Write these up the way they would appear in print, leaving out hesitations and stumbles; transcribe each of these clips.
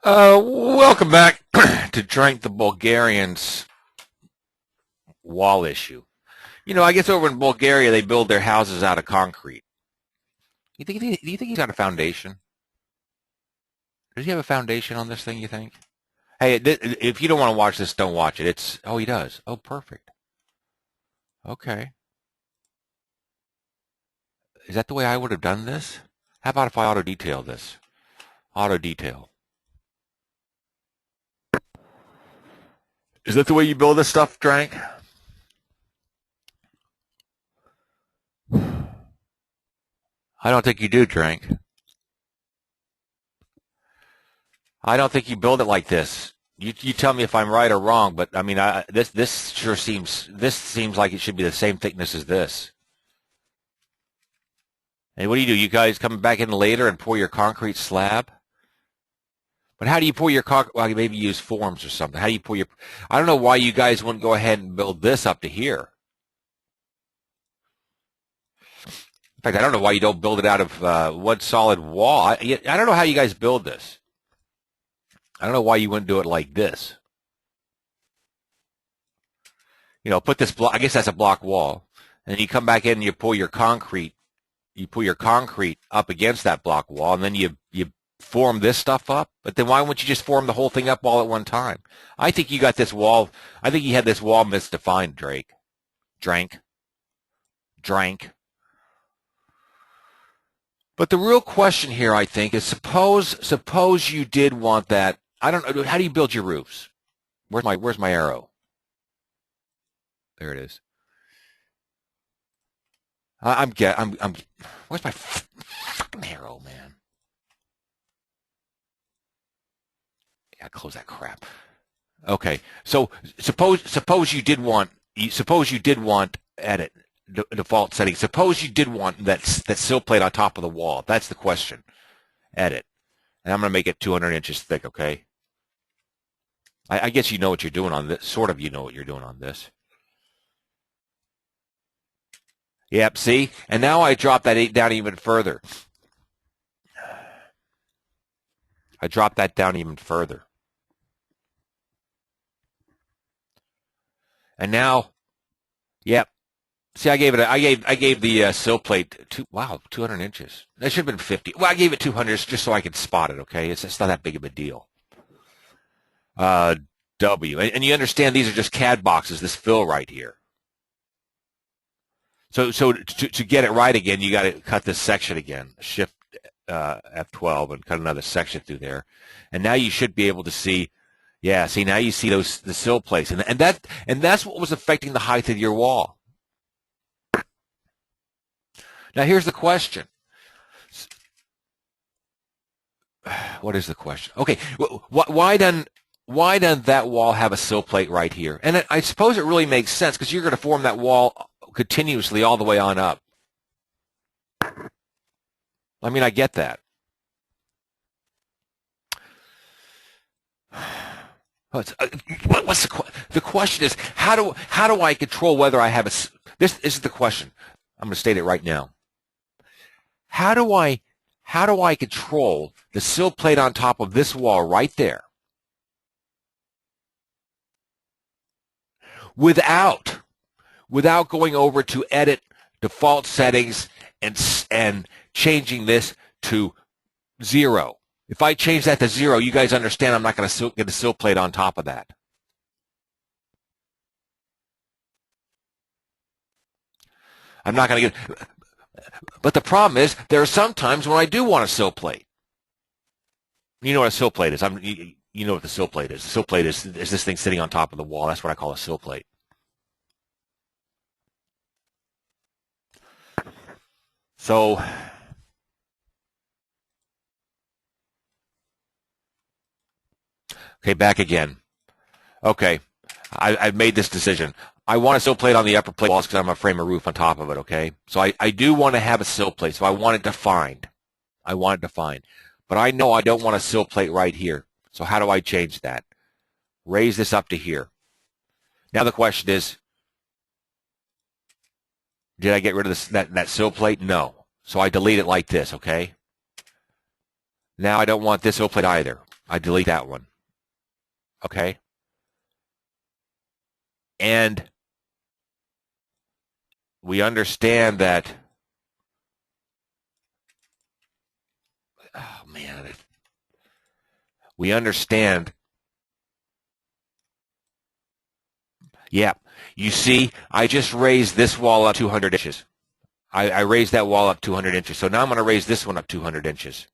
Welcome back to Drink the Bulgarians wall issue. You know, I guess over in Bulgaria they build their houses out of concrete. Do you think he's got a foundation? Does he have a foundation on this thing, you think? Hey, if you don't want to watch this, don't watch it. Oh, he does. Oh, perfect. Okay. Is that the way I would have done this? How about if I auto-detail this? Auto-detail. Is that the way you build this stuff, Drank? I don't think you do, Drank. I don't think you build it like this. You tell me if I'm right or wrong, but I mean, this seems like it should be the same thickness as this. And what do? You guys come back in later and pour your concrete slab? But how do you pour your concrete? Well, maybe use forms or something. How do you pour your? I don't know why you guys wouldn't go ahead and build this up to here. In fact, I don't know why you don't build it out of one solid wall. I don't know how you guys build this. I don't know why you wouldn't do it like this. You know, put this block. I guess that's a block wall, and you come back in and you pull your concrete. You pull your concrete up against that block wall, and then you form this stuff up. But then why wouldn't you just form the whole thing up all at one time? I think you got this wall. I think you had this wall misdefined, Drank. But the real question here, I think, is suppose you did want that. I don't know. How do you build your roofs? Where's my arrow? There it is. Where's my fucking arrow, man? Yeah, close that crap. Okay, so suppose you did want edit default settings. Suppose you did want that sill plate on top of the wall. That's the question. Edit, and I'm going to make it 200 inches thick. Okay. I guess you know what you're doing on this. Sort of, you know what you're doing on this. Yep. See, and now I drop that 8 down even further. I dropped that down even further. And now, yep. See, I gave the sill plate 200 inches. That should have been 50. Well, I gave it 200 just so I could spot it. Okay, it's not that big of a deal. W, and you understand these are just CAD boxes. This fill right here. So to get it right again, you got to cut this section again. Shift F12 and cut another section through there, and now you should be able to see. Yeah, see now you see the sill plates, and that's what was affecting the height of your wall. Now here's the question. What is the question? Okay, why doesn't that wall have a sill plate right here? And I suppose it really makes sense because you're going to form that wall continuously all the way on up. I mean, I get that. What's the question is how do I control whether I have this is the question. I'm going to state it right now. How do I control the sill plate on top of this wall right there without going over to edit default settings and changing this to 0? If I change that to 0, you guys understand I'm not going to get a sill plate on top of that. I'm not going to get. But the problem is, there are some times when I do want a sill plate. You know what a sill plate is. You know what the sill plate is. The sill plate is this thing sitting on top of the wall. That's what I call a sill plate. So, okay, back again. Okay, I've made this decision. I want a sill plate on the upper plate walls because I'm going to frame a roof on top of it, okay? So I do want to have a sill plate, so I want it defined. But I know I don't want a sill plate right here. So how do I change that? Raise this up to here. Now the question is, did I get rid of that sill plate? No. So I delete it like this, okay? Now I don't want this sill plate either. I delete that one. Okay? And we understand that, oh man, we understand, yeah, you see, I just raised this wall up 200 inches. I raised that wall up 200 inches. So now I'm going to raise this one up 200 inches,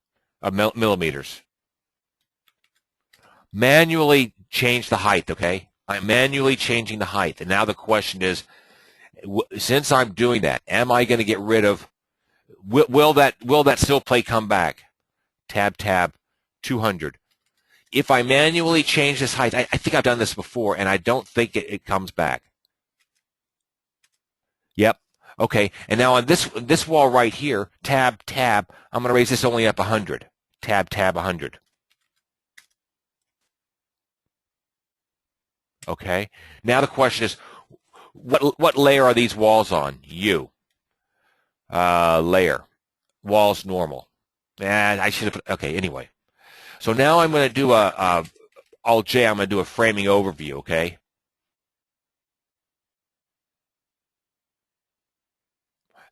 millimeters. Manually change the height, okay? I'm manually changing the height. And now the question is, since I'm doing that, am I going to get rid of, will that sill plate come back? Tab, 200. If I manually change this height, I think I've done this before, and I don't think it comes back. Yep. Okay. And now on this wall right here, tab, I'm going to raise this only up 100. Tab, 100. Okay. Now the question is, what layer are these walls on? Layer. Walls normal. And I should have put, okay, anyway. So now I'm going to do Alt-J, I'm going to do a framing overview, okay?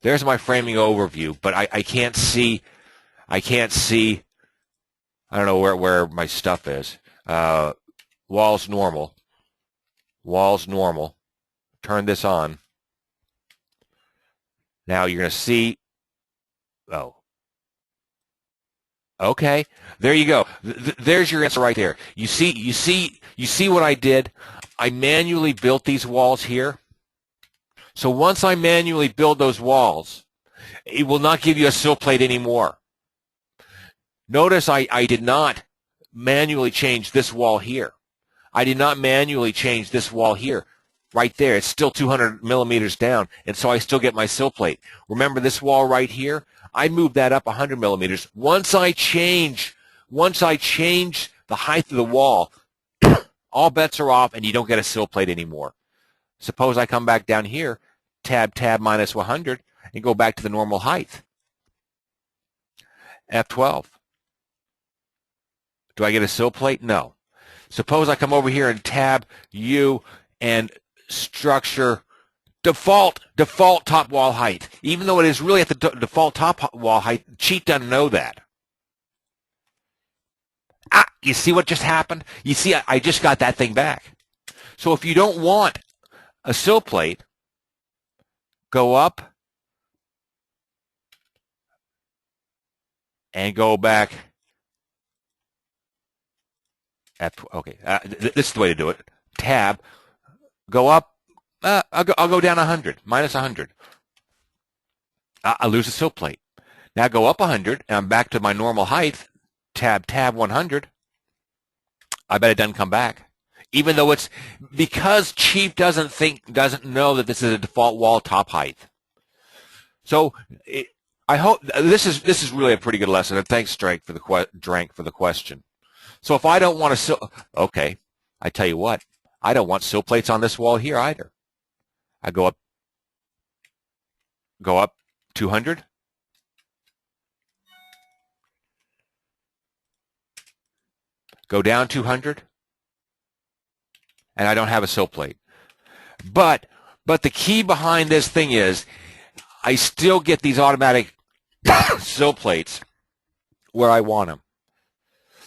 There's my framing overview, but I can't see, I don't know where my stuff is. Walls normal. Turn this on. Now you're going to see, oh. Okay, there you go. There's your answer right there. You see what I did? I manually built these walls here. So once I manually build those walls, it will not give you a sill plate anymore. Notice I did not manually change this wall here. I did not manually change this wall here. Right there, it's still 200 millimeters down, and so I still get my sill plate. Remember this wall right here? I moved that up 100 millimeters. Once I change the height of the wall, all bets are off, and you don't get a sill plate anymore. Suppose I come back down here, tab minus 100, and go back to the normal height. F12. Do I get a sill plate? No. Suppose I come over here and tab U and structure default top wall height. Even though it is really at the default top wall height, cheat doesn't know that. You see what just happened? You see, I just got that thing back. So if you don't want a sill plate, go up and go back. Okay, this is the way to do it. Tab, go up. I'll go down 100, minus 100. I'll lose a sill plate. Now go up 100, and I'm back to my normal height. Tab 100. I bet it doesn't come back. Even though it's, because Chief doesn't know that this is a default wall top height. So I hope this is really a pretty good lesson. And thanks, Drank, for the question. So if I don't want to sill, okay, I tell you what, I don't want sill plates on this wall here either. I go up 200. Go down 200. And I don't have a sill plate. But the key behind this thing is I still get these automatic sill plates where I want them.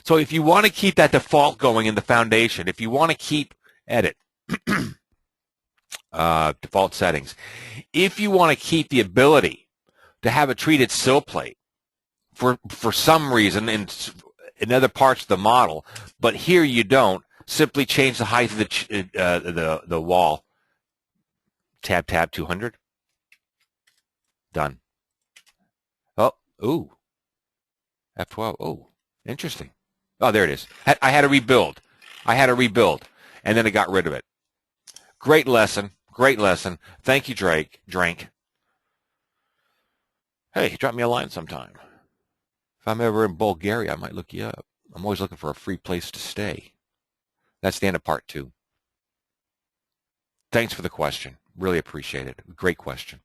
So if you want to keep that default going in the foundation, if you want to keep edit, default settings, if you want to keep the ability to have a treated sill plate for some reason in other parts of the model, but here you don't, simply change the height of the wall. Tab 200. Done. Oh, ooh. F12. Oh, interesting. Oh, there it is. I had to rebuild. And then I got rid of it. Great lesson. Thank you, Drank. Hey, drop me a line sometime. If I'm ever in Bulgaria, I might look you up. I'm always looking for a free place to stay. That's the end of part 2. Thanks for the question. Really appreciate it. Great question.